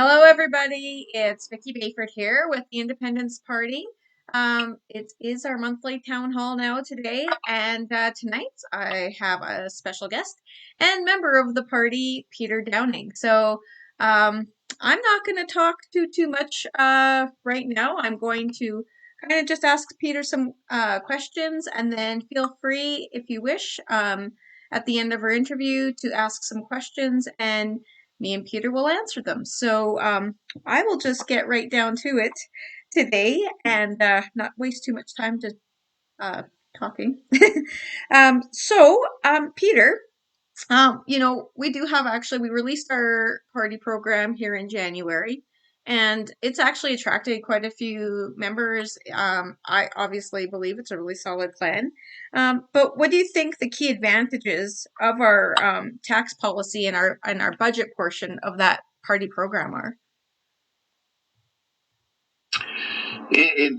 Hello, everybody. It's Vicki Bayford here with the Independence Party. It is our monthly town hall now today, and tonight I have a special guest and member of the party, Peter Downing. So I'm not going to talk too much right now. I'm going to kind of just ask Peter some questions, and then feel free, if you wish, at the end of our interview to ask some questions, and me and Peter will answer them. So I will just get right down to it today and not waste too much time to talking. Peter, we do have actually, we released our party program here in January, and it's actually attracted quite a few members. I obviously believe it's a really solid plan. But what do you think the key advantages of our tax policy and our budget portion of that party program are? It,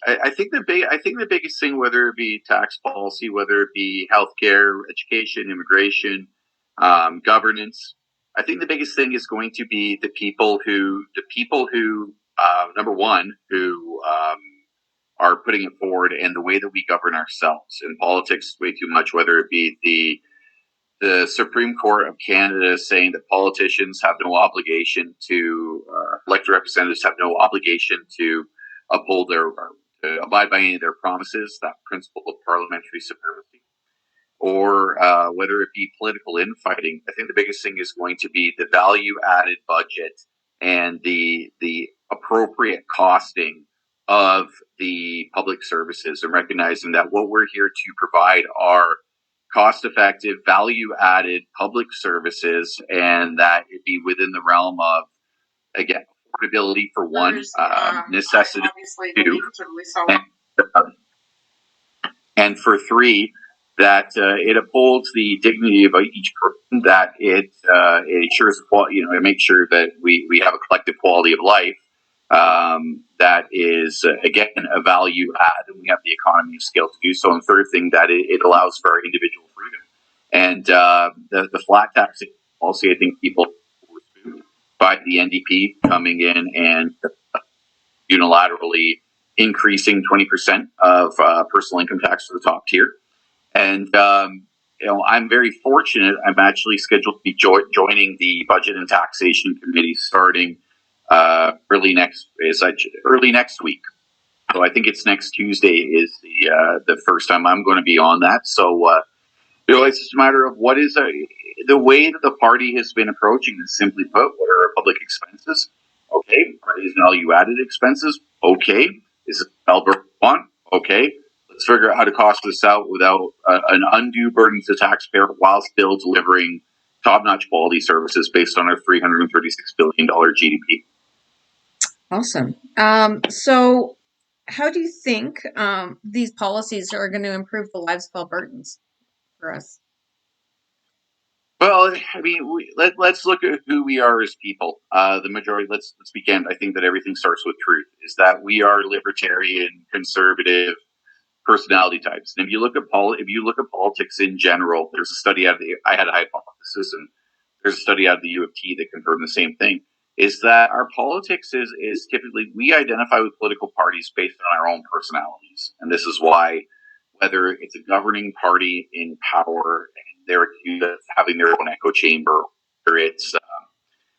I think the biggest thing, whether it be tax policy, whether it be healthcare, education, immigration, governance, I think the biggest thing is going to be the people who number one, who are putting it forward, and the way that we govern ourselves in politics way too much, whether it be the Supreme Court of Canada saying that politicians have no obligation to elected representatives have no obligation to uphold their to abide by any of their promises, that principle of parliamentary supremacy, or whether it be political infighting. I think the biggest thing is going to be the value added budget and the appropriate costing of the public services, and recognizing that what we're here to provide are cost effective, value added public services, and that it be within the realm of, again, affordability for one, necessity for two, and, uh, and for three, that it upholds the dignity of each person, that it ensures, it makes sure that we have a collective quality of life, that is, again, a value add, and we have the economy of scale to do so. And third thing, that it allows for our individual freedom. And the flat tax policy, I think people by the NDP coming in and unilaterally increasing 20% of personal income tax for the top tier. And I'm very fortunate. I'm actually scheduled to be joining the Budget and Taxation Committee starting early next week. So I think it's next Tuesday is the first time I'm going to be on that. So it's just a matter of what is the way that the party has been approaching this. Simply put, what are our public expenses? Okay. Are these value-added expenses? Okay. Is it Alberta want? Okay. Let's figure out how to cost this out without an undue burden to the taxpayer, while still delivering top-notch quality services based on our $336 billion GDP. Awesome. So how do you think these policies are going to improve the lives of Albertans for us? Well, I mean, let's look at who we are as people. The majority. Let's begin. I think that everything starts with truth. Is that we are libertarian, conservative personality types. And if you look at politics in general, there's a study out of I had a hypothesis, and there's a study out of the U of T that confirmed the same thing. Is that our politics is typically, we identify with political parties based on our own personalities, and this is why, whether it's a governing party in power and they're accused of having their own echo chamber, or it's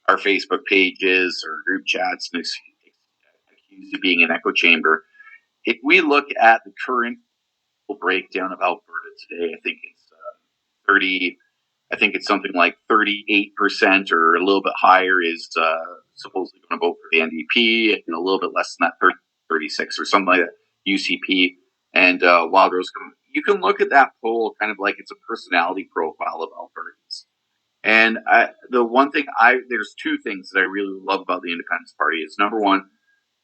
our Facebook pages or group chats and accused of being an echo chamber. If we look at the current breakdown of Alberta today, I think it's 30. I think it's something like 38% or a little bit higher is supposedly going to vote for the NDP, and a little bit less than that, 36 or something like that, UCP. And Wild Rose, you can look at that poll kind of like it's a personality profile of Albertans. And there's two things that I really love about the Independence Party. Is number one,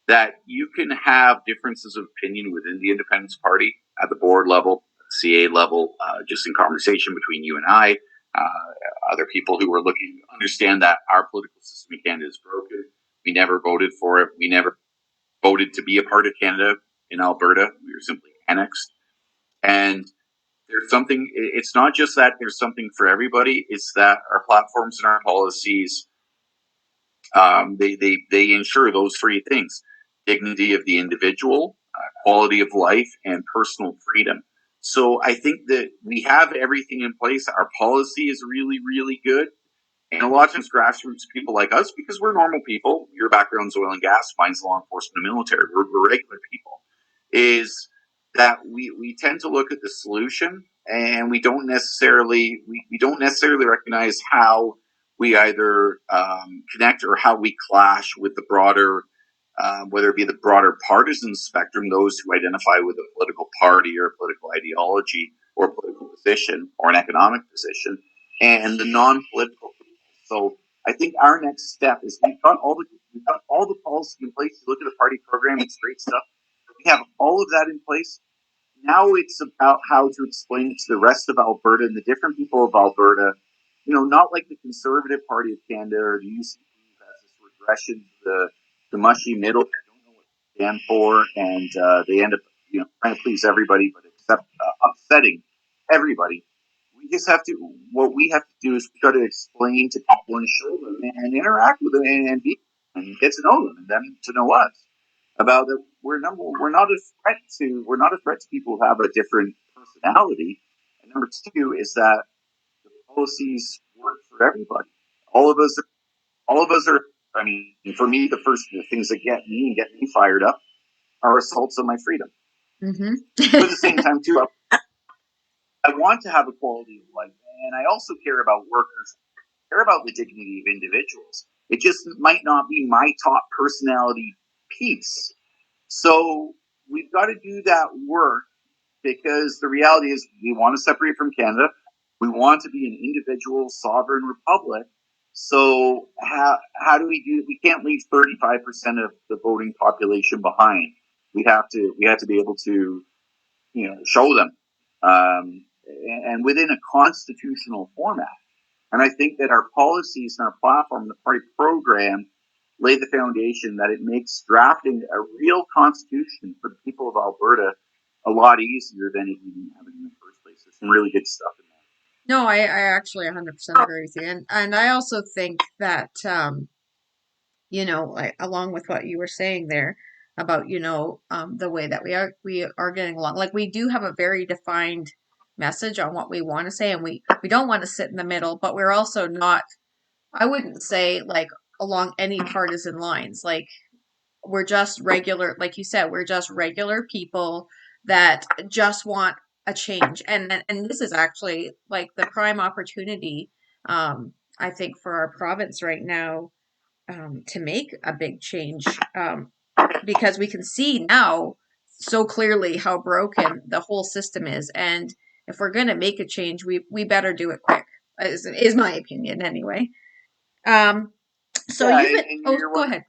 that you can have differences of opinion within the Independence Party at the board level, CA level, just in conversation between you and I, other people who are looking to understand that our political system in Canada is broken. We never voted for it. We never voted to be a part of Canada in Alberta. We were simply annexed. And it's not just that there's something for everybody, it's that our platforms and our policies They ensure those three things: dignity of the individual, quality of life, and personal freedom. So I think that we have everything in place. Our policy is really, really good. And a lot of times grassroots people like us, because we're normal people, your background's oil and gas, mine's law enforcement and military, we're regular people, is that we tend to look at the solution and we don't necessarily recognize how we either connect or how we clash with the broader whether it be the broader partisan spectrum, those who identify with a political party or a political ideology or a political position or an economic position, and the non-political people. So I think our next step is we've got all the policy in place. You look at the party program; it's great stuff. We have all of that in place. Now it's about how to explain it to the rest of Alberta and the different people of Alberta. Not like the Conservative Party of Canada or the UCP who has this regression to the mushy middle. They don't know what they stand for, and they end up trying to please everybody, but except upsetting everybody. We just have to. What we have to do is we got to explain to people and show them and interact with them and be and get to know them and them to know us about that we're not a threat to people who have a different personality. And number two is that the policies work for everybody. All of us are I mean, for me the things that get me fired up are assaults on my freedom. Mm-hmm. But at the same time too, I want to have a quality of life, and I also care about workers, I care about the dignity of individuals. It just might not be my top personality piece. So we've got to do that work because the reality is we want to separate from Canada. We want to be an individual sovereign republic. So how do we do? We can't leave 35% of the voting population behind. We have to be able to show them, and within a constitutional format. And I think that our policies and our platform, the party program, lay the foundation that it makes drafting a real constitution for the people of Alberta a lot easier than even having in the first place. There's some really good stuff in No, I actually 100% agree with you. And I also think that, like along with what you were saying there about, the way that we are getting along, like we do have a very defined message on what we want to say, and we don't want to sit in the middle, but we're also not, I wouldn't say like along any partisan lines. Like we're just regular, like you said, we're just regular people that just want a change. And this is actually like the prime opportunity, I think, for our province right now, to make a big change, because we can see now so clearly how broken the whole system is. And if we're going to make a change, we better do it quick, is my opinion anyway. Um, there. so Yeah, you've been, and oh, you're go one. ahead.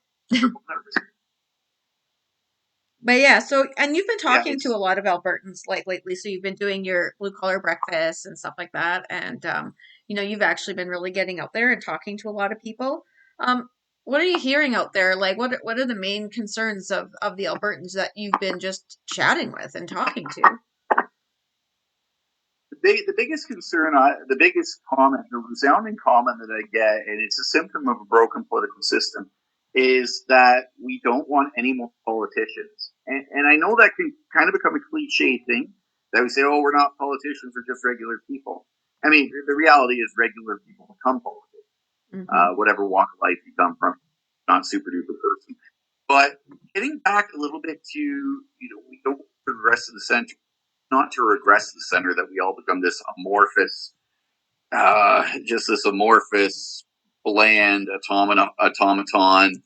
But yeah, so and you've been Yeah, talking to a lot of Albertans like lately. So you've been doing your blue collar breakfasts and stuff like that, and you've actually been really getting out there and talking to a lot of people. Um, what are you hearing out there? Like, what are the main concerns of the Albertans that you've been just chatting with and talking to? the biggest concern, the biggest comment, the resounding comment that I get, and it's a symptom of a broken political system, is that we don't want any more politicians. And I know that can kind of become a cliche thing that we say, oh, we're not politicians, we're just regular people. I mean, the reality is regular people become politicians, Hmm. whatever walk of life you come from, not super duper person. But getting back a little bit to, we don't want the rest of the center not to regress the center, that we all become this amorphous, just this amorphous, bland automaton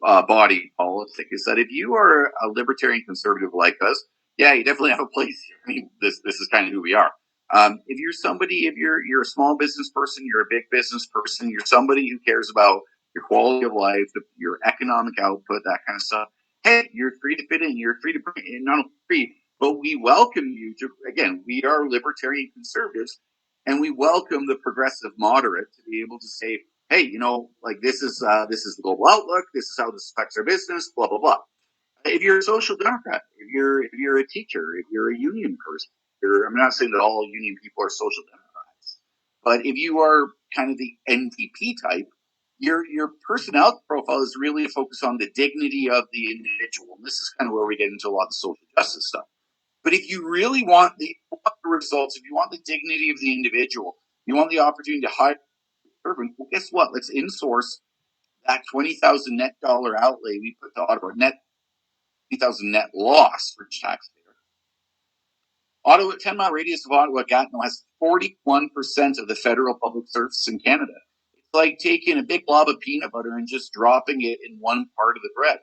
body politic. Is that if you are a libertarian conservative like us, yeah, you definitely have a place here. I mean, this is kind of who we are. If you're somebody, if you're a small business person, you're a big business person, you're somebody who cares about your quality of life, your economic output, that kind of stuff. Hey, you're free to fit in. You're free to bring in, not only free, but we welcome you to. Again, we are libertarian conservatives, and we welcome the progressive moderate to be able to say, hey, like this is the global outlook. This is how this affects our business. Blah blah blah. If you're a social democrat, if you're a teacher, if you're a union person, I'm not saying that all union people are social democrats, but if you are kind of the NDP type, your personality profile is really a focus on the dignity of the individual. And this is kind of where we get into a lot of social justice stuff. But if you really want the results, if you want the dignity of the individual, you want the opportunity to hire a servant, well, guess what? Let's insource that 20,000 net dollar outlay we put to Ottawa, net 20,000 net loss for taxpayers. Ottawa, 10-mile radius of Ottawa, Gatineau has 41% of the federal public service in Canada. It's like taking a big blob of peanut butter and just dropping it in one part of the bread.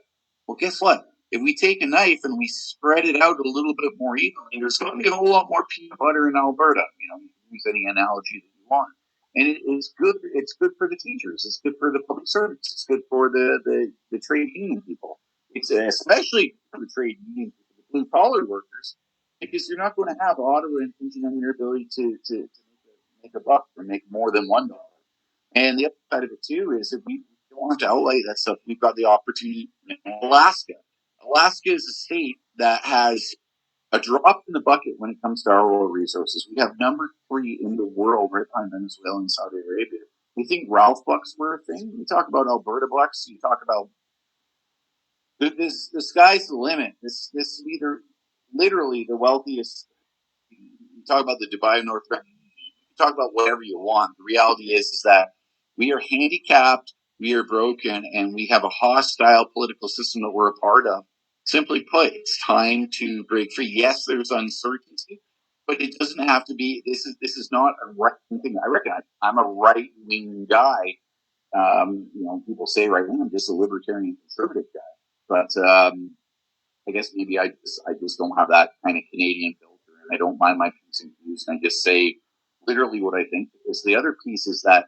Well, guess what? If we take a knife and we spread it out a little bit more evenly, there's going to be a whole lot more peanut butter in Alberta. You can use any analogy that you want. And it is good. It's good for the teachers. It's good for the public servants. It's good for the trade union people. It's especially for the trade union, the blue collar workers, because you're not going to have Ottawa impinging on your ability to make a buck or make more than $1. And the other side of it too is if we don't want to outlay that stuff, we've got the opportunity in Alaska. Alaska is a state that has a drop in the bucket when it comes to our oil resources. We have number 3 in the world right behind Venezuela and Saudi Arabia. We think Ralph bucks were a thing. We talk about Alberta bucks. You talk about the sky's the limit. This is either literally the wealthiest. You talk about the Dubai of North America. You talk about whatever you want. The reality is that we are handicapped, we are broken, and we have a hostile political system that we're a part of. Simply put, it's time to break free. Yes, there's uncertainty, but it doesn't have to be. This is not a right thing. I reckon I'm a right wing guy. People say right wing. I'm just a libertarian conservative guy. But I guess maybe I just don't have that kind of Canadian filter, and I don't mind my P's and Q's, and I just say literally what I think. Because the other piece is that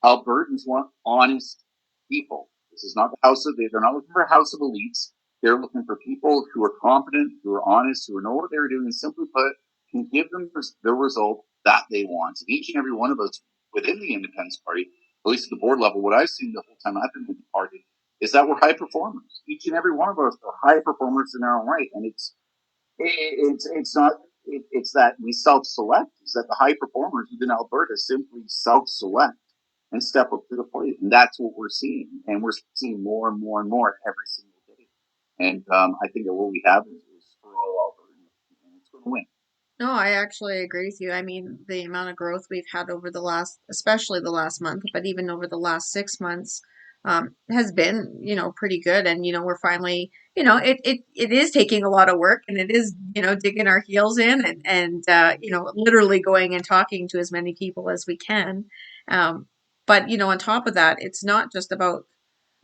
Albertans want honest people. This is not the house of they're not looking for a house of elites. They're looking for people who are competent, who are honest, who know what they're doing, and simply put, can give them the result that they want. And each and every one of us within the Independence Party, at least at the board level, what I've seen the whole time I've been with the party is that we're high performers. Each and every one of us are high performers in our own right, and it's not. It's that we self-select. Is that the high performers within Alberta simply self-select and step up to the plate. And that's what we're seeing. And we're seeing more and more and more every single day. And I think that what we have is for all Albertans, and it's going to win. No, I actually agree with you. I mean, the amount of growth we've had over the last, especially the last month, but even over the last 6 months, has been, pretty good. And, we're finally, it is taking a lot of work and it is, digging our heels in and literally going and talking to as many people as we can. Um, but, on top of that, it's not just about,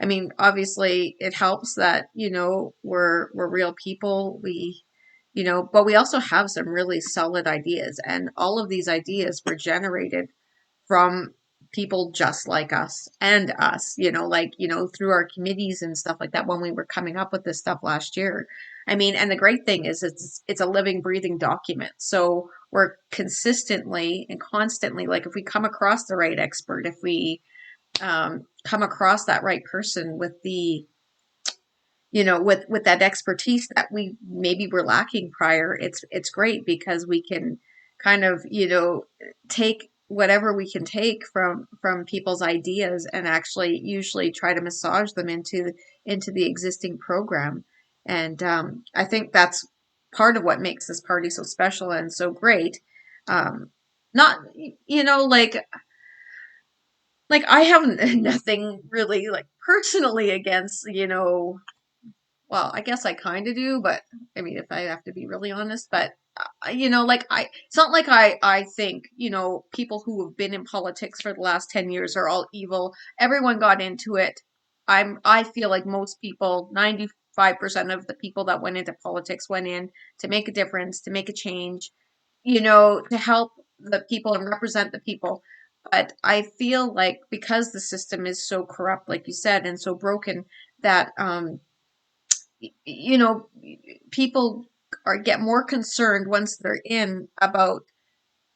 I mean, obviously it helps that, we're real people. But we also have some really solid ideas, and all of these ideas were generated from people just like us and us, through our committees and stuff like that when we were coming up with this stuff last year. I mean, and the great thing is it's a living, breathing document. So we're consistently and constantly, like if we come across the right expert, if we come across that right person with the with that expertise that we maybe were lacking prior, it's great because we can kind of, take whatever we can take from people's ideas and actually usually try to massage them into the existing program. And I think that's part of what makes this party so special and so great. Not, like I have nothing really like personally against, well, I guess I kind of do, but I mean, if I have to be really honest, but it's not like I think, people who have been in politics for the last 10 years are all evil. Everyone got into it. I feel like most people, 95% of the people that went into politics went in to make a difference, to make a change, to help the people and represent the people. But I feel like because the system is so corrupt, like you said, and so broken, that you know, people get more concerned once they're in about,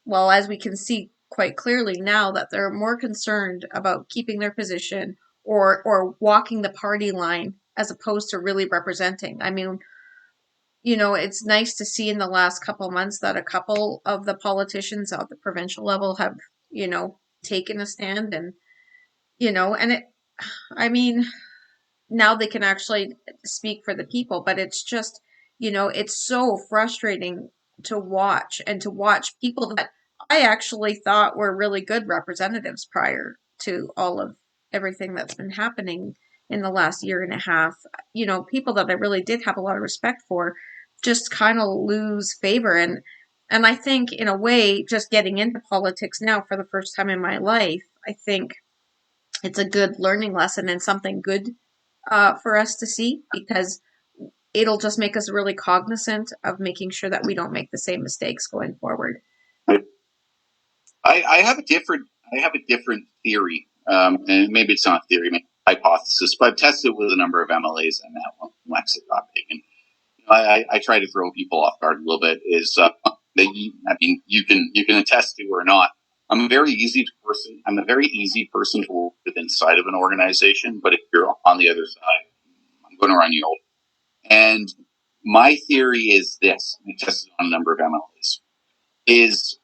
well, as we can see quite clearly now, that they're more concerned about keeping their position or walking the party line as opposed to really representing. I mean, it's nice to see in the last couple months that a couple of the politicians at the provincial level have, taken a stand and I mean, now they can actually speak for the people, but it's just, it's so frustrating to watch people that I actually thought were really good representatives prior to all of everything that's been happening in the last year and a half. People that I really did have a lot of respect for just kind of lose favor. And I think in a way, just getting into politics now for the first time in my life, I think it's a good learning lesson and something good for us to see, because it'll just make us really cognizant of making sure that we don't make the same mistakes going forward. I have a different theory, and maybe it's not a theory, maybe hypothesis, but I've tested it with a number of MLAs I met when Lexit got big, and I try to throw people off guard a little bit. Is I mean, you can attest to or not. I'm a very easy person. I'm a very easy person to work with inside of an organization, but if you're on the other side, I'm going to run you over. And my theory is this: I tested on a number of MLAs. Is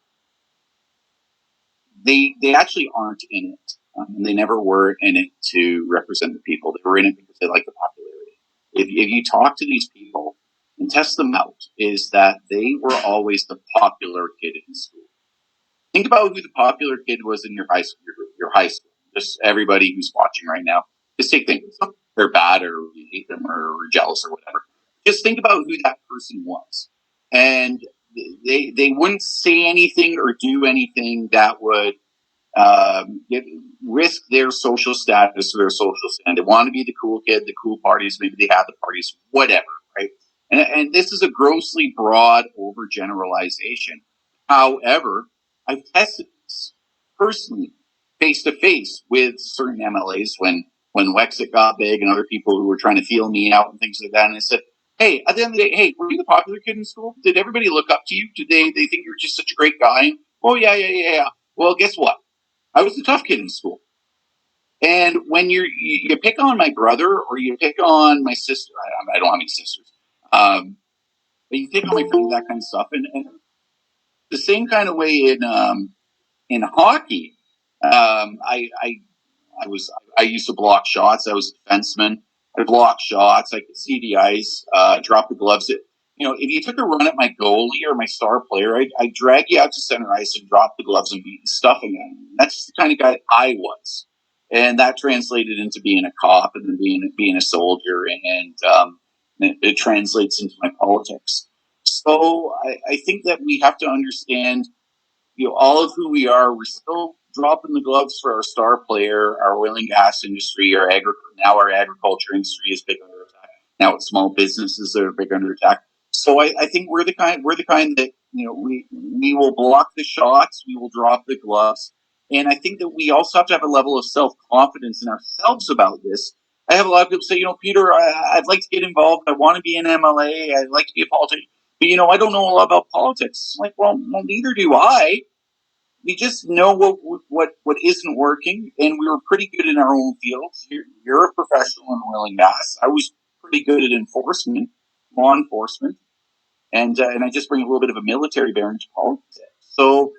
they actually aren't in it, and they never were in it to represent the people. They were in it because they like the popularity. If you talk to these people and test them out, is that they were always the popular kid in school. Think about who the popular kid was in your high school. Your high school. Just everybody who's watching right now. Just take things. They're bad, or you hate them, or jealous, or whatever. Just think about who that person was, and they wouldn't say anything or do anything that would risk their social status or their social stand. They want to be the cool kid, the cool parties. Maybe they have the parties, whatever, right? And this is a grossly broad overgeneralization. However, I've tested this personally, face to face, with certain MLAs when Wexit got big and other people who were trying to feel me out and things like that. And I said, hey, at the end of the day, hey, were you the popular kid in school? Did everybody look up to you? Did they think you're just such a great guy? Oh, yeah. Well, guess what? I was the tough kid in school. And when you pick on my brother or you pick on my sister, I don't have any sisters, but you pick on my friend, that kind of stuff. And the same kind of way in hockey, I used to block shots. I was a defenseman. I blocked shots. I could see the ice, drop the gloves. If you took a run at my goalie or my star player, I'd drag you out to center ice and drop the gloves and beat the stuffing out of you. That's just the kind of guy I was. And that translated into being a cop and then being a soldier, and it translates into my politics. So I think that we have to understand, all of who we are. We're still dropping the gloves for our star player, our oil and gas industry, now our agriculture industry is big under attack. Now it's small businesses that are big under attack. So I think we're the kind that, we will block the shots, we will drop the gloves, and I think that we also have to have a level of self confidence in ourselves about this. I have a lot of people say, Peter, I'd like to get involved. I want to be an MLA. I'd like to be a politician. But, I don't know a lot about politics. Like, well, neither do I. We just know what isn't working, and we were pretty good in our own fields. You're a professional in oil and gas. I was pretty good at law enforcement, and I just bring a little bit of a military bearing to politics. So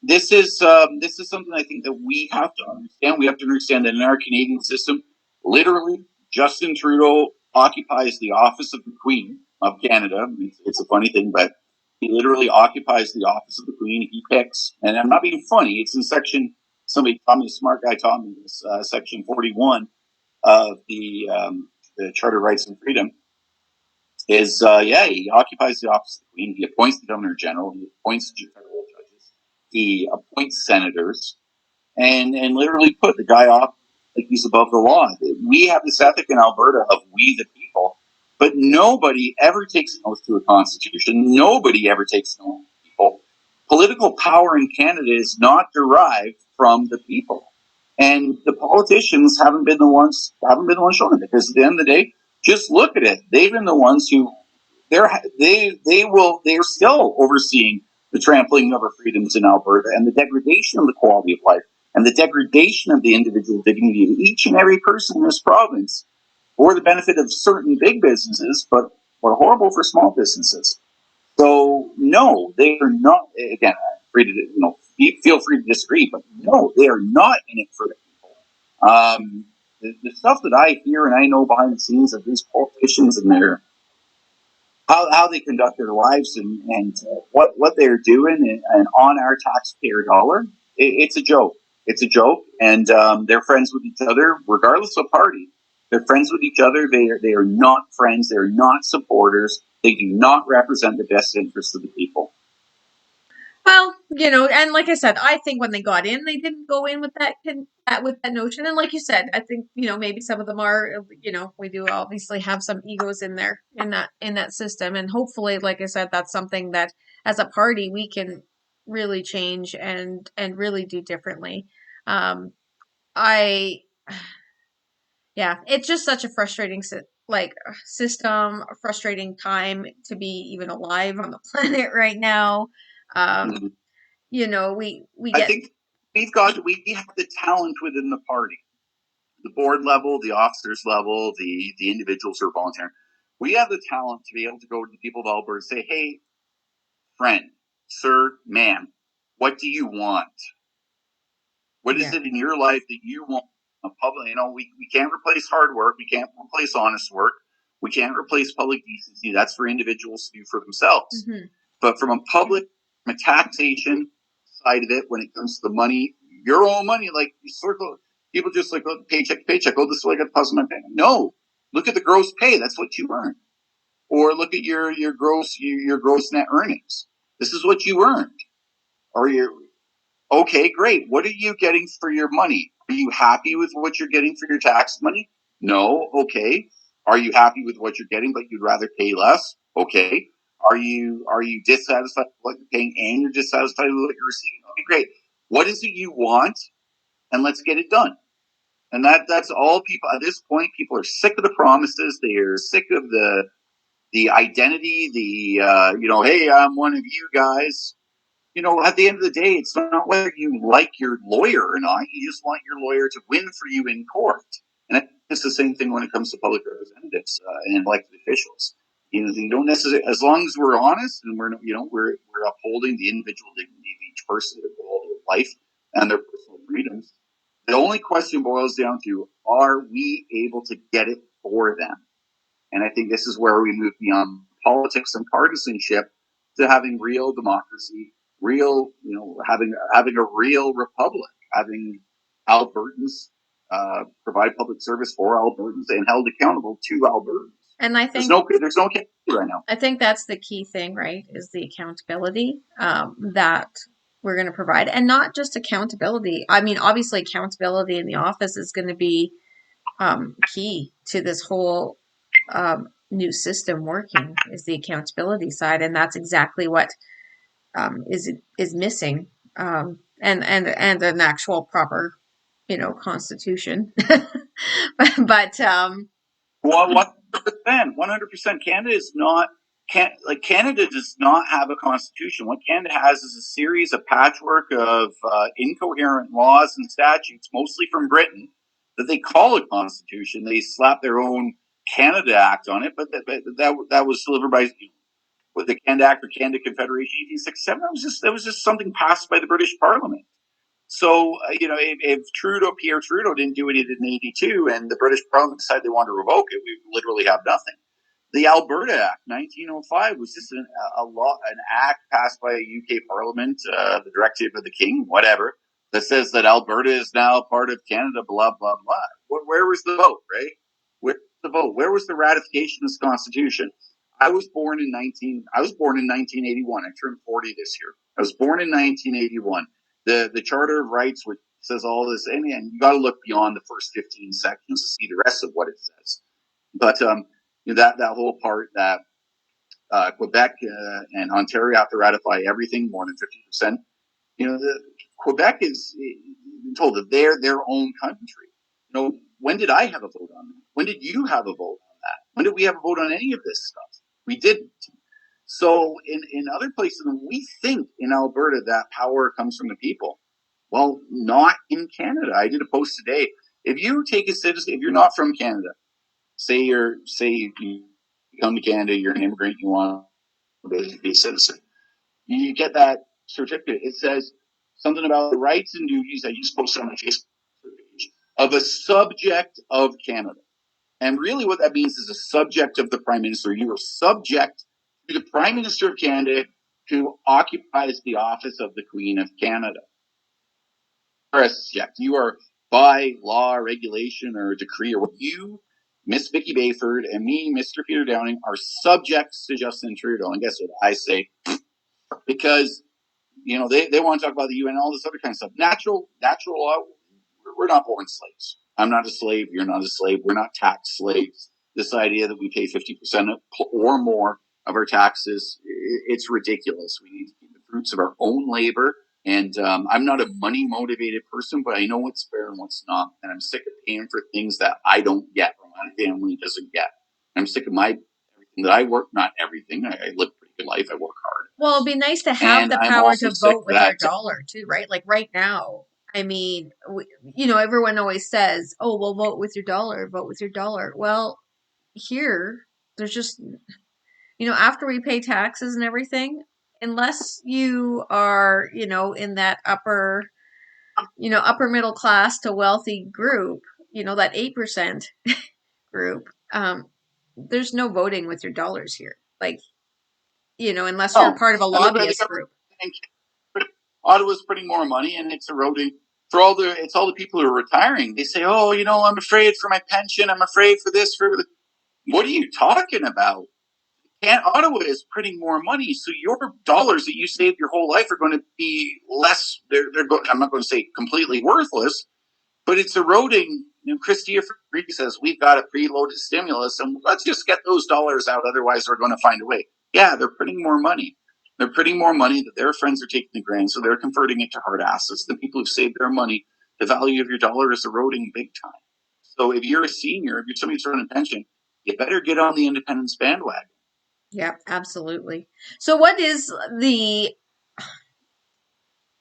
this is something I think that we have to understand. We have to understand that in our Canadian system, literally, Justin Trudeau occupies the office of the Queen of Canada. It's a funny thing, but he literally occupies the office of the Queen. He picks, and I'm not being funny. It's in somebody taught me, a smart guy taught me this, section 41 of the Charter of Rights and Freedom. He occupies the office of the Queen. He appoints the Governor General. He appoints the federal judges. He appoints senators, and literally put the guy off like he's above the law. We have this ethic in Alberta of we the people, but nobody ever takes an oath to a constitution. Nobody ever takes an oath to people. Political power in Canada is not derived from the people, and the politicians haven't been the ones showing it, because at the end of the day, just look at it. They've been the ones who they're still overseeing the trampling of our freedoms in Alberta and the degradation of the quality of life and the degradation of the individual dignity of each and every person in this province for the benefit of certain big businesses, but are horrible for small businesses. So no, they are not. Again, free to feel free to disagree, but no, they are not in it for the people. the stuff that I hear and I know behind the scenes of these politicians and their how they conduct their lives and what they're doing and on our taxpayer dollar, it's a joke. It's a joke, and they're friends with each other, regardless of party. They're friends with each other. They are not friends. They are not supporters. They do not represent the best interests of the people. Well, and like I said, I think when they got in, they didn't go in with that notion. And like you said, I think maybe some of them are. We do obviously have some egos in there in that system, and hopefully, like I said, that's something that as a party we can really change and really do differently. I Yeah, it's just such a frustrating system, a frustrating time to be even alive on the planet right now. Um, Mhm. we I get. think we have the talent within the party, the board level, the officers level, the individuals who are volunteering. We have the talent to be able to go to the people of Alberta and say, "Hey, friend, sir, ma'am, what do you want? What is Yeah. it in your life that you want?" A public, we can't replace hard work. We can't replace honest work. We can't replace public decency. That's for individuals to do for themselves. Hmm. But from a taxation side of it, when it comes to the money, your own money, like you circle, people just like paycheck to paycheck. Oh, this is what I got to deposit my pay. No, look at the gross pay. That's what you earn. Or look at your gross net earnings. This is what you earned. Or your Okay, great. What are you getting for your money? Are you happy with what you're getting for your tax money? No. Okay. Are you happy with what you're getting, but you'd rather pay less? Okay. Are you dissatisfied with what you're paying and you're dissatisfied with what you're receiving? Okay, great. What is it you want? And let's get it done. And that's all people at this point. People are sick of the promises. They are sick of the identity. Hey, I'm one of you guys. At the end of the day, it's not whether you like your lawyer or not. You just want your lawyer to win for you in court. And it's the same thing when it comes to public representatives and elected officials. You don't necessarily, as long as we're honest and we're upholding the individual dignity of each person, their quality of life, and their personal freedoms. The only question boils down to: are we able to get it for them? And I think this is where we move beyond politics and partisanship to having real democracy, having a real republic, having Albertans provide public service for Albertans and held accountable to Albertans. And I There's think no there's no accountability right now. I think that's the key thing, right? Is the accountability that we're going to provide, and not just accountability. I mean, obviously, accountability in the office is going to be key to this whole new system working. Is the accountability side, and that's exactly what is missing, and an actual proper, constitution. but Well, 100%. Canada is not Canada does not have a constitution. What Canada has is a series of patchwork of incoherent laws and statutes, mostly from Britain, that they call a constitution. They slap their own Canada Act on it, but that was delivered by with the Canada Act or Canada Confederation 1867. That was just something passed by the British Parliament. So, if Pierre Trudeau didn't do what he did in '82 and the British Parliament decided they wanted to revoke it, we literally have nothing. The Alberta Act, 1905, was just an act passed by a UK Parliament, the directive of the King, whatever, that says that Alberta is now part of Canada, blah, blah, blah. Where was the vote, right? Where's the vote? Where was the ratification of this Constitution? I was born in 1981. I turned 40 this year. I was born in 1981. The Charter of Rights, which says all this, and you got to look beyond the first 15 sections to see the rest of what it says. But that whole part that Quebec and Ontario have to ratify everything more than 50%. Quebec is told that they're their own country. When did I have a vote on that? When did you have a vote on that? When did we have a vote on any of this stuff? We didn't. So in other places, we think in Alberta that power comes from the people. Well, not in Canada. I did a post today. If you take a citizen, if you're not from Canada, say you come to Canada, you're an immigrant, you want to be a citizen, you get that certificate. It says something about the rights and duties that you supposed to on a Facebook page. of a subject of Canada. And really what that means is a subject of the Prime Minister. You are subject to the Prime Minister of Canada, who occupies the office of the Queen of Canada. You are a subject. You are, by law, regulation, or decree, or what you, Miss Vicky Bayford, and me, Mr. Peter Downing, are subjects to Justin Trudeau. And guess what I say? Because they want to talk about the UN and all this other kind of stuff. Natural law, we're not born slaves. I'm not a slave. You're not a slave. We're not tax slaves. This idea that we pay 50% or more of our taxes, it's ridiculous. We need to keep the fruits of our own labor. And I'm not a money motivated person, but I know what's fair and what's not. And I'm sick of paying for things that I don't get or my family doesn't get. I'm sick of everything that I work, not everything. I live a pretty good life. I work hard. Well, it'd be nice to have And the I'm power also to sick vote with your that dollar too, right? Like right now, I mean, everyone always says, "Oh, well, vote with your dollar, vote with your dollar." Well, here, there's just, after we pay taxes and everything, unless you are, in that upper middle class to wealthy group, that 8% group, there's no voting with your dollars here. Like, unless you're no. part of a And the lobbyist government group. Ottawa's putting more money, and it's eroding for it's all the people who are retiring. They say, "Oh, I'm afraid for my pension. I'm afraid for this. What are you talking about? Ottawa is printing more money, so your dollars that you saved your whole life are going to be less. I'm not going to say completely worthless, but it's eroding. Christia Free says we've got a preloaded stimulus, and let's just get those dollars out. Otherwise, we're going to find a way. Yeah, they're printing more money. They're printing more money that their friends are taking the grant, so they're converting it to hard assets. The people who've saved their money, the value of your dollar is eroding big time. So if you're a senior, if you're somebody who's on a pension, you better get on the independence bandwagon. Yeah, absolutely. So what is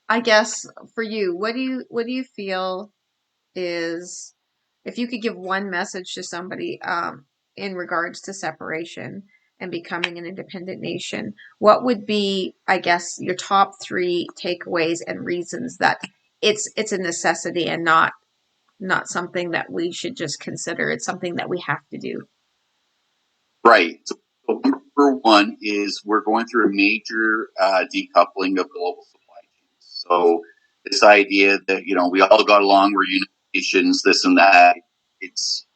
I guess for you, what do you feel is, if you could give one message to somebody in regards to separation and becoming an independent nation, what would be, I guess, your top three takeaways and reasons that it's a necessity and not something that we should just consider. It's something that we have to do. Right. So number one is we're going through a major decoupling of global supply chains. So this idea that we all got along, we're United Nations, this and that. It's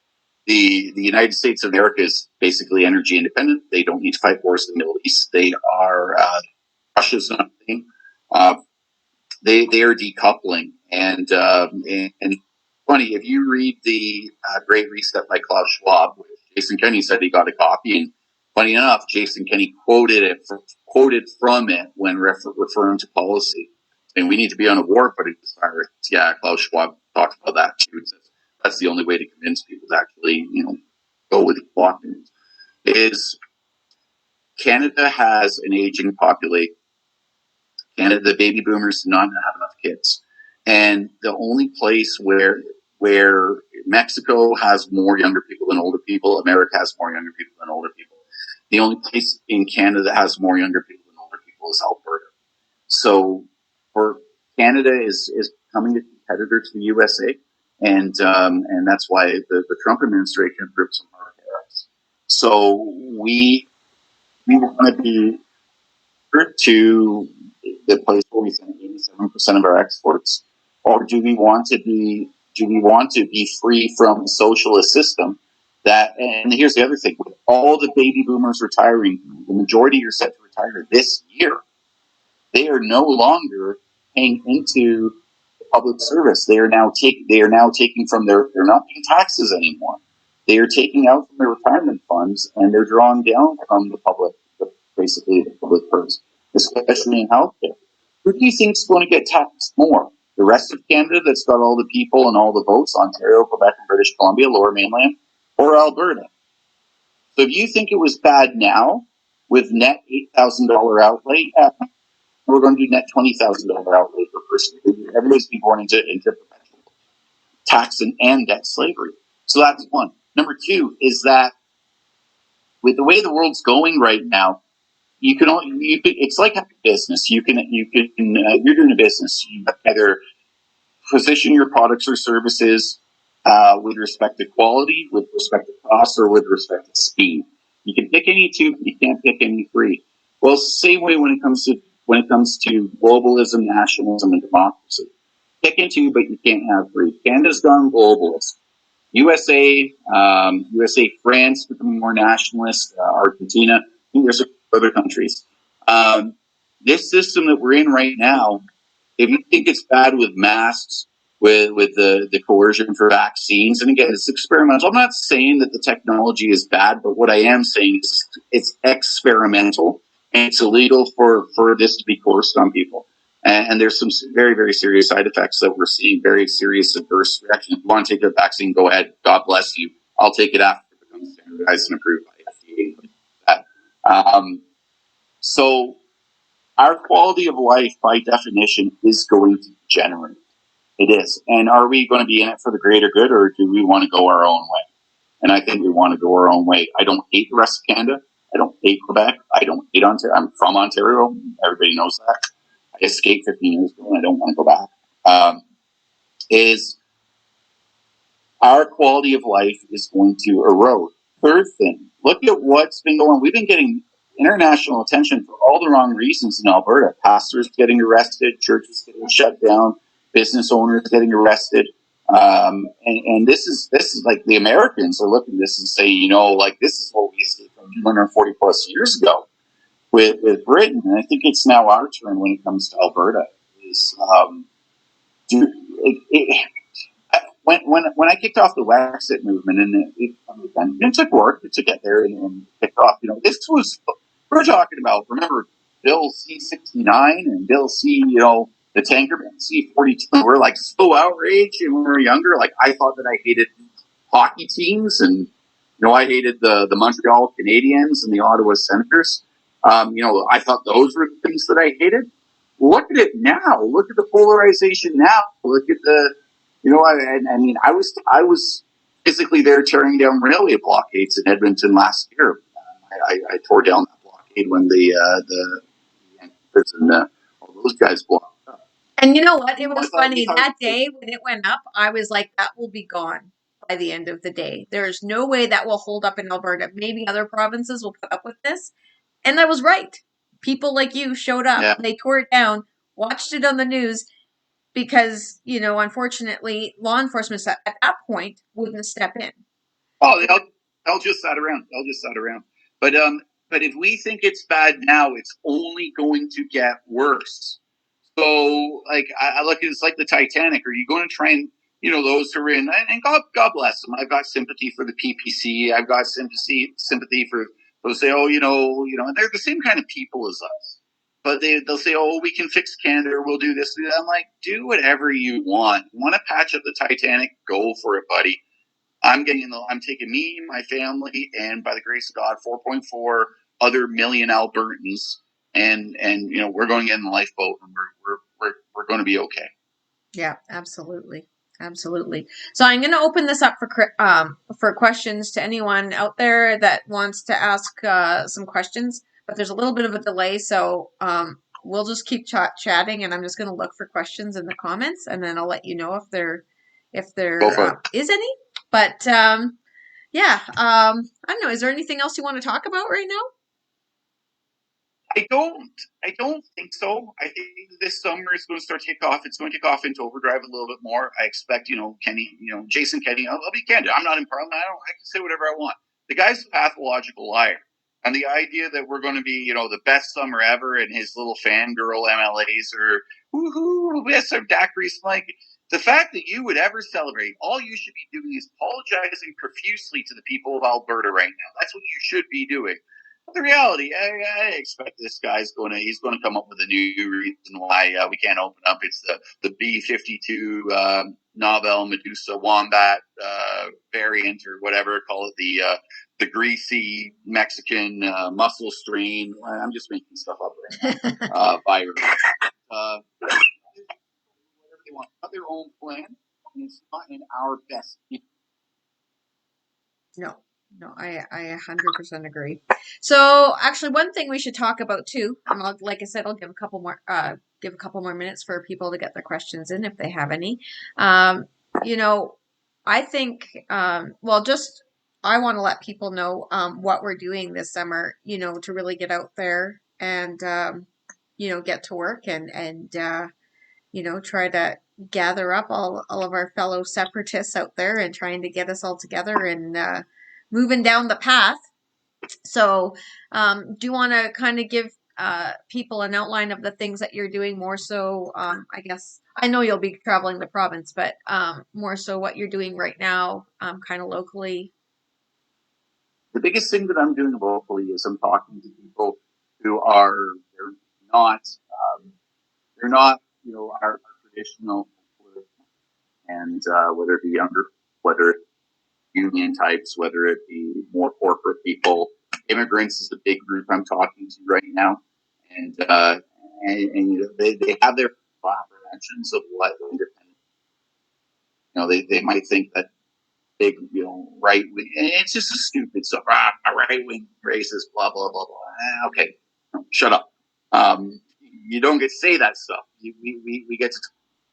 the United States of America is basically energy independent. They don't need to fight wars in the Middle East. They are Russia's not a thing. Uh, they are decoupling, and funny, if you read the Great Reset by Klaus Schwab, which Jason Kenney said he got a copy, and funny enough, Jason Kenney quoted from it when referring to policy, and we need to be on a war footing as far as, yeah, Klaus Schwab talked about that too. That's the only way to convince people to actually go with the blocking. Is Canada has an aging population. Canada, the baby boomers do not have enough kids, and the only place where Mexico has more younger people than older people, America has more younger people than older people. The only place in Canada that has more younger people than older people is Alberta. So, for Canada is becoming a competitor to the USA, and that's why the Trump administration gripped some hard tariffs. So we want to be to the place where we send 87% of our exports, or do we want to be free from a socialist system? That, and here's the other thing: with all the baby boomers retiring, the majority are set to retire this year. They are no longer paying into the public service. They are now taking from they're not paying taxes anymore. They are taking out from their retirement funds, and they're drawing down from basically the public purse, especially in healthcare. Who do you think is going to get taxed more? The rest of Canada, that's got all the people and all the votes, Ontario, Quebec, and British Columbia, Lower Mainland, or Alberta? So if you think it was bad now, with net $8,000 outlay, we're going to do net $20,000 outlay per person. Everybody's been born into perpetual tax and debt slavery. So that's one. Number two is that with the way the world's going right now, it's like a business. You're doing a business. You either position your products or services with respect to quality, with respect to cost, or with respect to speed. You can pick any two, but you can't pick any three. Well, same way when it comes to globalism, nationalism, and democracy. Pick and two, but you can't have three. Canada's gone globalist. USA, France becoming more nationalist. Argentina. I think there's other countries. This system that we're in right now, if you think it's bad with masks, with the coercion for vaccines, and again, it's experimental. I'm not saying that the technology is bad, but what I am saying is it's experimental and it's illegal for this to be coerced on people. And there's some very, very serious side effects that we're seeing, very serious adverse reactions. If you want to take the vaccine, go ahead. God bless you. I'll take it after it becomes standardized and approved by FDA. So our quality of life, by definition, is going to degenerate. It is. And are we going to be in it for the greater good, or do we want to go our own way? And I think we want to go our own way. I don't hate the rest of Canada. I don't hate Quebec. I don't hate Ontario. I'm from Ontario. Everybody knows that. I escaped 15 years ago, and I don't want to go back. Is our quality of life is going to erode. Third thing, look at what's been going on. We've been getting international attention for all the wrong reasons in Alberta. Pastors getting arrested, churches getting shut down, business owners getting arrested. And this is like the Americans are looking at this and saying, like this is what we see from 240 plus years ago with Britain. And I think it's now our turn when it comes to Alberta. Is do when I kicked off the Wexit movement, and it took work to get there and kick off. This was we're talking about. Remember Bill C-69 and Bill C, the tanker C-42. We're like so outraged, and when we were younger, like I thought that I hated hockey teams, and I hated the Montreal Canadiens and the Ottawa Senators. I thought those were the things that I hated. Look at it now. Look at the polarization now. Look at the I mean, I was physically there tearing down railway blockades in Edmonton last year. I tore down that blockade when the and all those guys blocked up. And you know what? It was funny that day when it went up. I was like, that will be gone by the end of the day. There's no way that will hold up in Alberta. Maybe other provinces will put up with this. And I was right. People like you showed up. Yeah. They tore it down, watched it on the news, because, unfortunately, law enforcement at that point wouldn't step in. Oh, they'll just sat around. But if we think it's bad now, it's only going to get worse. So, like, I look at it's like the Titanic. Are you going to try and, those who are in, and God bless them. I've got sympathy for the PPC. I've got sympathy for those say, and they're the same kind of people as us. But they'll say, oh, we can fix Canada, or we'll do this. I'm like, do whatever you want. You want to patch up the Titanic? Go for it, buddy. I'm taking me, my family, and by the grace of God, 4.4 other million Albertans, and we're going to get in the lifeboat, and we're going to be okay. Yeah, absolutely. Absolutely. So I'm going to open this up for questions to anyone out there that wants to ask some questions, but there's a little bit of a delay, so we'll just keep chatting, and I'm just going to look for questions in the comments, and then I'll let you know if there is any. But yeah, I don't know. Is there anything else you want to talk about right now? I don't think so. I think this summer is going to start to kick off. It's going to kick off into overdrive a little bit more. I expect, Kenny, Jason Kenney. I'll be candid. I'm not in Parliament. I can say whatever I want. The guy's a pathological liar. And the idea that we're going to be, the best summer ever, and his little fangirl MLAs are, woohoo, yes, I'm daiquiris. Like, the fact that you would ever celebrate, all you should be doing is apologizing profusely to the people of Alberta right now. That's what you should be doing. But the reality, I expect this guy's he's going to come up with a new reason why we can't open up. It's the B-52 Novel Medusa Wombat variant, or whatever, call it the greasy Mexican muscle strain. I'm just making stuff up right now. Virus. Whatever they want. Have their own plan. It's not in our best interest. No, I 100% agree. So actually, one thing we should talk about too, and like I said, I'll give a couple more minutes for people to get their questions in if they have any. I think, well, just I want to let people know what we're doing this summer, to really get out there and get to work and try to gather up all of our fellow separatists out there and trying to get us all together and moving down the path. So, do you want to kind of give people an outline of the things that you're doing more so? I guess I know you'll be traveling the province, but more so what you're doing right now, kind of locally. The biggest thing that I'm doing locally is I'm talking to people who are they're not um, they're not our traditional and whether it be younger, whether it be union types, whether it be more corporate people. Immigrants is the big group I'm talking to right now, and they have their apprehensions of what independent. They might think that big, right wing. It's just a stupid stuff. Right wing racist, blah blah blah blah. Okay, shut up. You don't get to say that stuff. We get to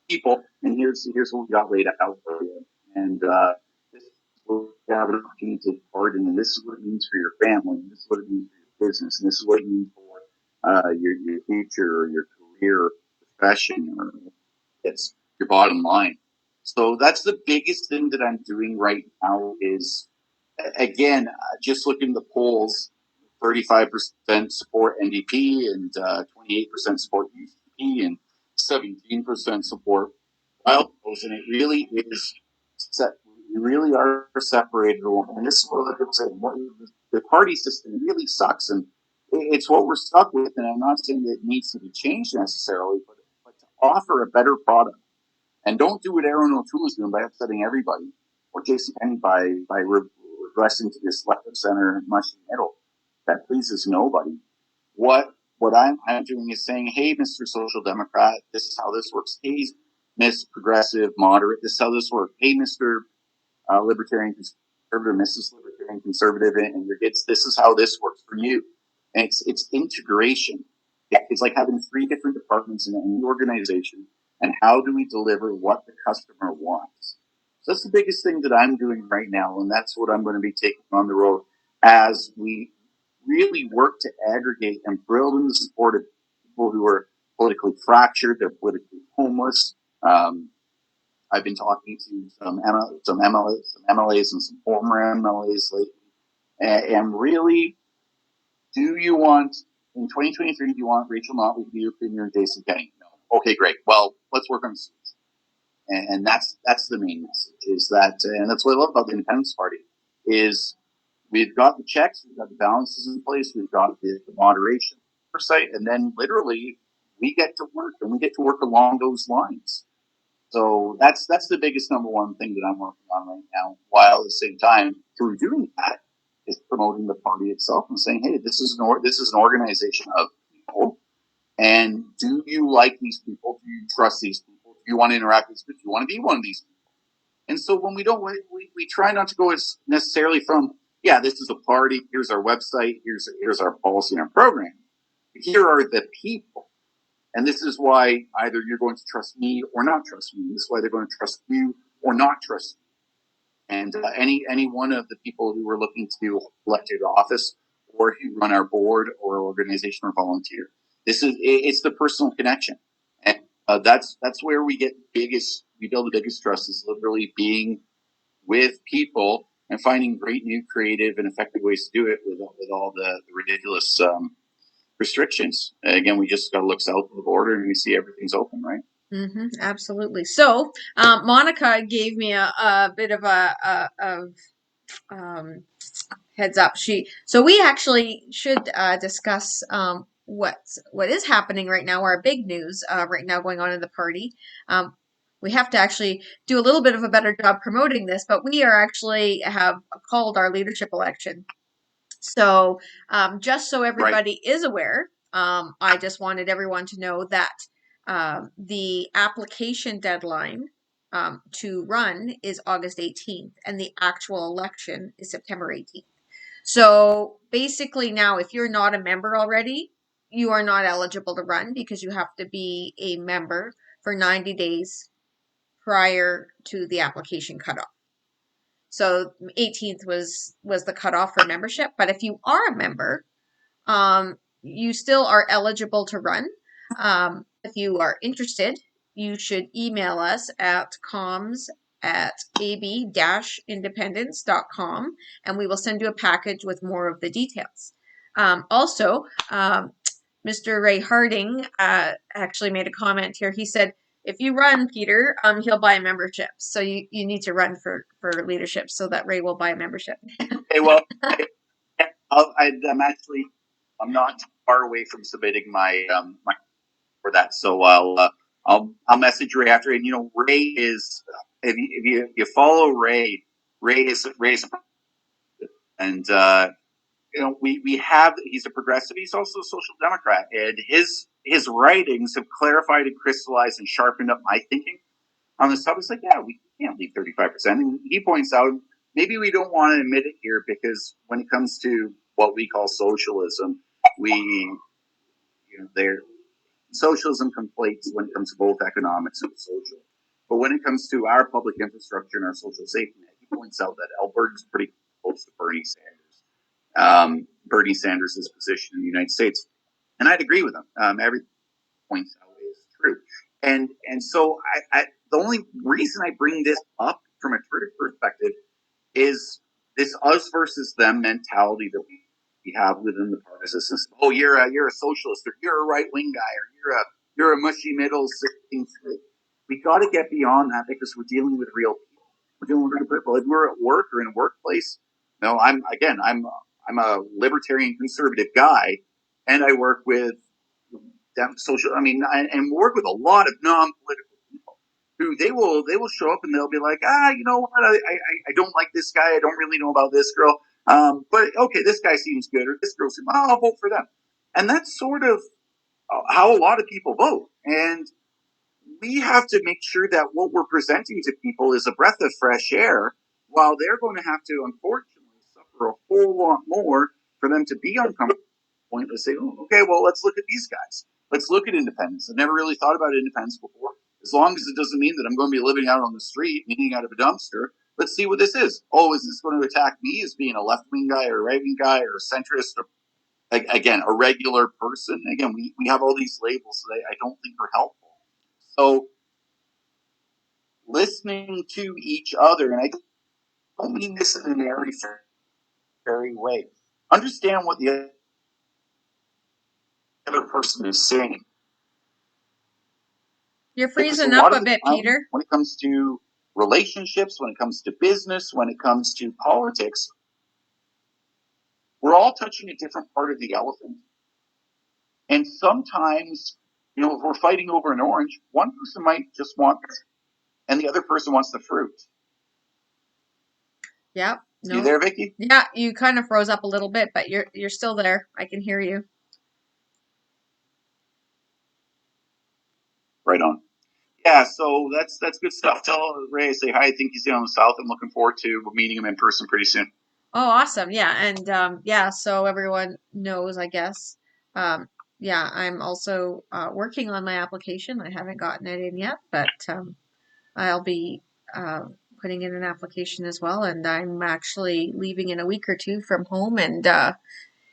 people, and here's what we got laid out for you. And this is what you have an opportunity to take part in, and this is what it means for your family, and this is what it means for your business, and this is what it means for your future, or your career, profession, or it's your bottom line. So that's the biggest thing that I'm doing right now is, again, just looking at the polls, 35% support NDP and 28% support UCP and 17% support wild polls. And it really is set. We really are separated. And this is what I'm saying. The party system really sucks. And it's what we're stuck with. And I'm not saying that it needs to be changed necessarily, but to offer a better product. And don't do what Aaron O'Toole is doing by upsetting everybody, or JCPenney by regressing to this left of center mushy middle that pleases nobody. What I'm doing is saying, hey, Mr. Social Democrat, this is how this works. Hey, Miss Progressive Moderate, this is how this works. Hey, Mr. Libertarian Conservative, Mrs. Libertarian Conservative, and your kids, this is how this works for you. And it's integration. It's like having three different departments in any organization, and how do we deliver what the customer wants? So that's the biggest thing that I'm doing right now, and that's what I'm going to be taking on the road as we really work to aggregate and build in the support of people who are politically fractured, they're politically homeless. I've been talking to some MLAs and some former MLAs lately, and really, do you want in 2023? Do you want Rachel Notley to be your premier and Jason Kenney? No. Okay, great. Well, let's work on this. And that's the main message. Is that, and that's what I love about the Independence Party is we've got the checks, we've got the balances in place, we've got the moderation oversight, and then literally we get to work and we get to work along those lines. So that's the biggest number one thing that I'm working on right now. While at the same time, through doing that, is promoting the party itself and saying, "Hey, this is an organization of people, and do you like these people? Do you trust these people? Do you want to interact with these people? Do you want to be one of these people?" And so when we don't, we try not to go as necessarily from, yeah, this is a party. Here's our website. Here's our policy and our program. Here are the people. And this is why either you're going to trust me or not trust me. This is why they're going to trust you or not trust you. And any one of the people who are looking to elect to office or who run our board or organization or volunteer, it's the personal connection, and that's where we build the biggest trust is literally being with people and finding great new creative and effective ways to do it with all the ridiculous restrictions. Again, we just got to look south of the border and we see everything's open, right? Absolutely. So, Monica gave me a bit of um, heads up. So we actually should discuss what is happening right now. Our big news right now going on in the party. We have to actually do a little bit of a better job promoting this, but we are actually have called our leadership election. So, just so Right. everybody is aware, I just wanted everyone to know that the application deadline to run is August 18th, and the actual election is September 18th. So, basically, now if you're not a member already, you are not eligible to run because you have to be a member for 90 days prior to the application cutoff. So 18th was the cutoff for membership. But if you are a member, you still are eligible to run. If you are interested, you should email us at comms@ab-independence.com, and we will send you a package with more of the details. Also, Mr. Ray Harding actually made a comment here. He said, if you run, Peter, he'll buy a membership. So you need to run for leadership so that Ray will buy a membership. Okay, well, I'm not far away from submitting my for that, so I'll message Ray after. And Ray is if you follow Ray, Ray is and we have he's a progressive. He's also a social democrat, and his writings have clarified and crystallized and sharpened up my thinking on this topic. It's like, yeah, we can't leave 35%. And he points out maybe we don't want to admit it here because when it comes to what we call socialism, there socialism conflates when it comes to both economics and social. But when it comes to our public infrastructure and our social safety net, he points out that Alberta's pretty close to Bernie Sanders. Bernie Sanders' position in the United States. And I'd agree with him. Everything he points out is true. And so the only reason I bring this up from a British perspective is this us versus them mentality that we have within the partisan system. Oh, you're a socialist, or you're a right wing guy, or you're a mushy middle 16th. We got to get beyond that because we're dealing with real people. We're dealing with real people. If we're at work or in a workplace, no, I'm a libertarian conservative guy, and I work with social. And work with a lot of non-political people who they will show up and they'll be like, you know what, I don't like this guy. I don't really know about this girl. But okay, this guy seems good, or this girl seems. I'll vote for them, and that's sort of how a lot of people vote. And we have to make sure that what we're presenting to people is a breath of fresh air, while they're going to have to, unfortunately, suffer a whole lot more for them to be uncomfortable. Point to say, oh, okay, well, let's look at these guys. Let's look at independence. I've never really thought about independence before. As long as it doesn't mean that I'm going to be living out on the street, eating out of a dumpster, let's see what this is. Oh, is this going to attack me as being a left-wing guy or a right-wing guy or a centrist or, again, a regular person? Again, we have all these labels that I don't think are helpful. So listening to each other, and I don't mean this in an airy way. Understand what the other person is saying. You're freezing up a bit, Peter. When it comes to relationships, when it comes to business, when it comes to politics, we're all touching a different part of the elephant. And sometimes, if we're fighting over an orange, one person might just want it, and the other person wants the fruit. Yep. No. You there, Vicky? Yeah, you kind of froze up a little bit, but you're still there. I can hear you. Right on. Yeah, so that's good stuff. Tell Ray, say hi. I think he's down in the south. I'm looking forward to meeting him in person pretty soon. Oh, awesome. Yeah. And so everyone knows, I guess. Yeah, I'm also working on my application. I haven't gotten it in yet, but I'll be putting in an application as well. And I'm actually leaving in a week or two from home and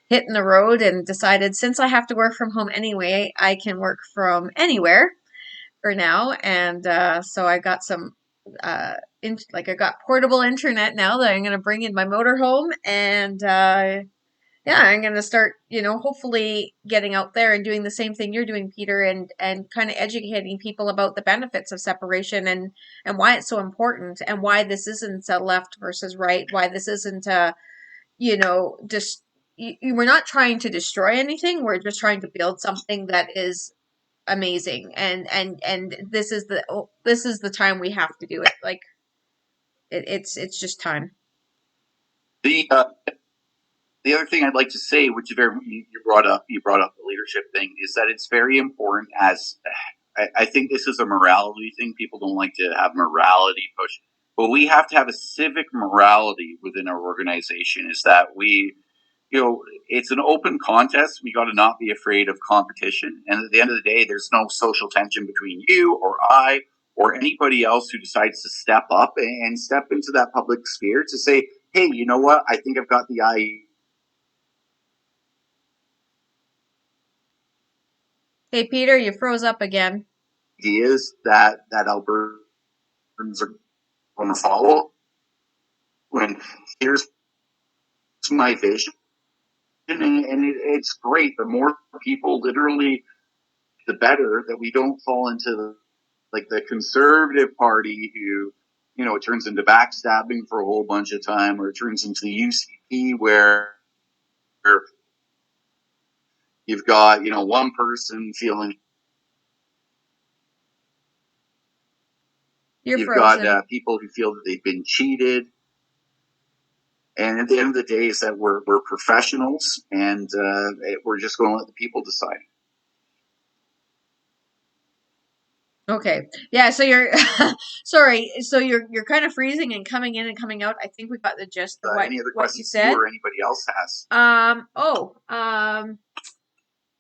hitting the road, and decided since I have to work from home anyway, I can work from anywhere for now. And so I got some I got portable internet now that I'm going to bring in my motorhome. And yeah, I'm going to start, hopefully getting out there and doing the same thing you're doing, Peter, and kind of educating people about the benefits of separation, and why it's so important, and why this isn't a left versus right, why this isn't a, just, we're not trying to destroy anything. We're just trying to build something that is amazing. And this is the time we have to do it. Like it's just time. The other thing I'd like to say, which you brought up the leadership thing, is that it's very important. As I think this is a morality thing. People don't like to have morality push, but we have to have a civic morality within our organization. Is that it's an open contest. We got to not be afraid of competition. And at the end of the day, there's no social tension between you or I or anybody else who decides to step up and step into that public sphere to say, hey, you know what? I think I've got the idea. Hey, Peter, you froze up again. Ideas that Albertans are going to follow. When here's my vision, it's great. The more people, literally, the better. That we don't fall into like the Conservative Party who, it turns into backstabbing for a whole bunch of time, or it turns into the UCP where you've got, one person feeling. You're You've got frozen. people who feel that they've been cheated. And at the end of the day, is that we're professionals, and we're just going to let the people decide. Okay. Yeah, so you're sorry. So you're kind of freezing and coming in and coming out. I think we got the gist of Any other what you questions you said. or anybody else has?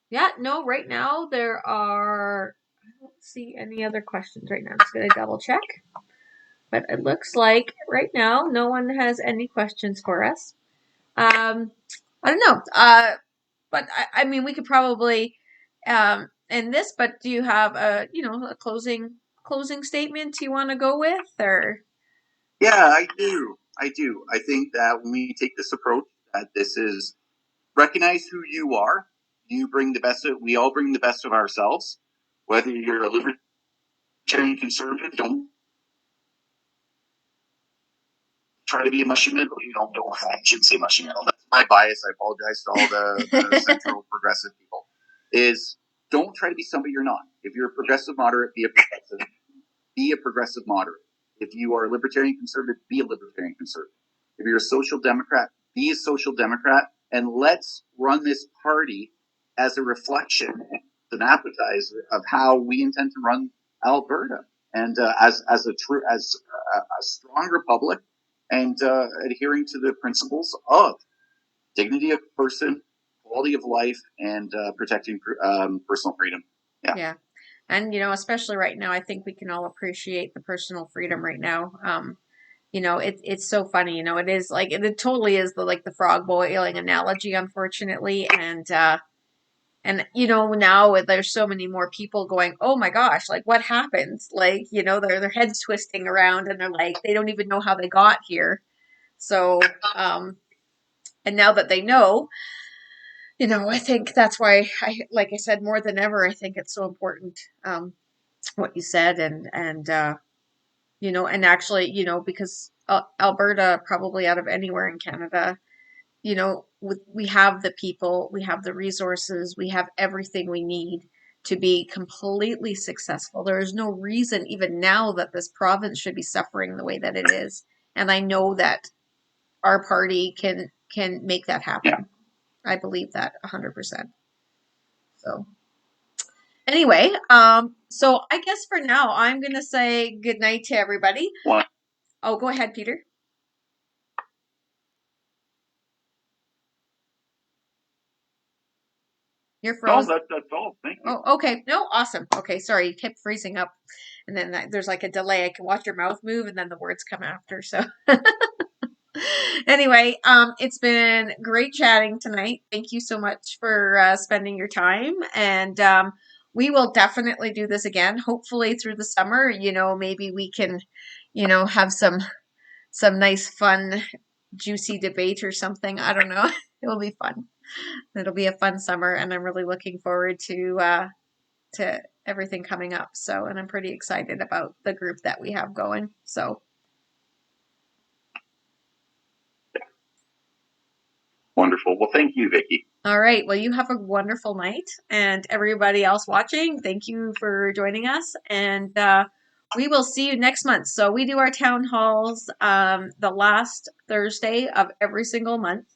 Yeah, no, right now there are, I don't see any other questions right now. I'm just gonna double check. But it looks like right now no one has any questions for us. I don't know. But I mean, we could probably end this. But do you have a closing statement you want to go with, or? Yeah, I do. I think that when we take this approach, that this is recognize who you are. You bring the best of. We all bring the best of ourselves. Whether you're a libertarian conservative, don't try to be a mushy middle. I shouldn't say mushy middle. That's my bias. I apologize to all the central progressive people. Is don't try to be somebody you're not. If you're a progressive moderate, be a progressive. Be a progressive moderate. If you are a libertarian conservative, be a libertarian conservative. If you're a social democrat, be a social democrat, and let's run this party as a reflection, an appetizer of how we intend to run Alberta, and as a strong republic, and adhering to the principles of dignity of person, quality of life, and protecting personal freedom. Yeah. And especially right now, I think we can all appreciate the personal freedom right now. It's so funny, it is like it totally is the frog boiling analogy, unfortunately. And now there's so many more people going, oh my gosh, like what happened? Like, their heads twisting around and they're like, they don't even know how they got here. So, and now that they know, I think that's why like I said, more than ever, I think it's so important, what you said, and actually, because Alberta, probably out of anywhere in Canada, we have the people, we have the resources, we have everything we need to be completely successful. There is no reason, even now, that this province should be suffering the way that it is. And I know that our party can make that happen. Yeah. I believe that 100%. So anyway, so I guess for now, I'm gonna say good night to everybody. What? Oh, go ahead, Peter. You're No, frozen. that's all. Thank you. Oh, okay. No, awesome. Okay, sorry, you kept freezing up, and then there's like a delay. I can watch your mouth move, and then the words come after. So anyway, it's been great chatting tonight. Thank you so much for spending your time, and we will definitely do this again. Hopefully through the summer. Maybe we can, have some nice, fun, juicy debate or something. I don't know. It'll be fun. It'll be a fun summer, and I'm really looking forward to everything coming up. So, and I'm pretty excited about the group that we have going. So, Wonderful. Well, thank you, Vicki. all right. Well, you have a wonderful night, and everybody else watching, thank you for joining us. And we will see you next month. So we do our town halls the last Thursday of every single month.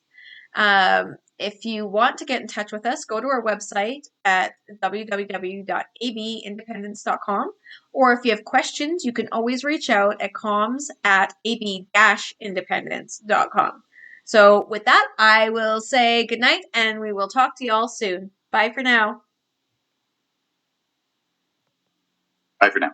If you want to get in touch with us, go to our website at www.abindependence.com. Or if you have questions, you can always reach out at comms@ab-independence.com. So with that, I will say good night, and we will talk to you all soon. Bye for now. Bye for now.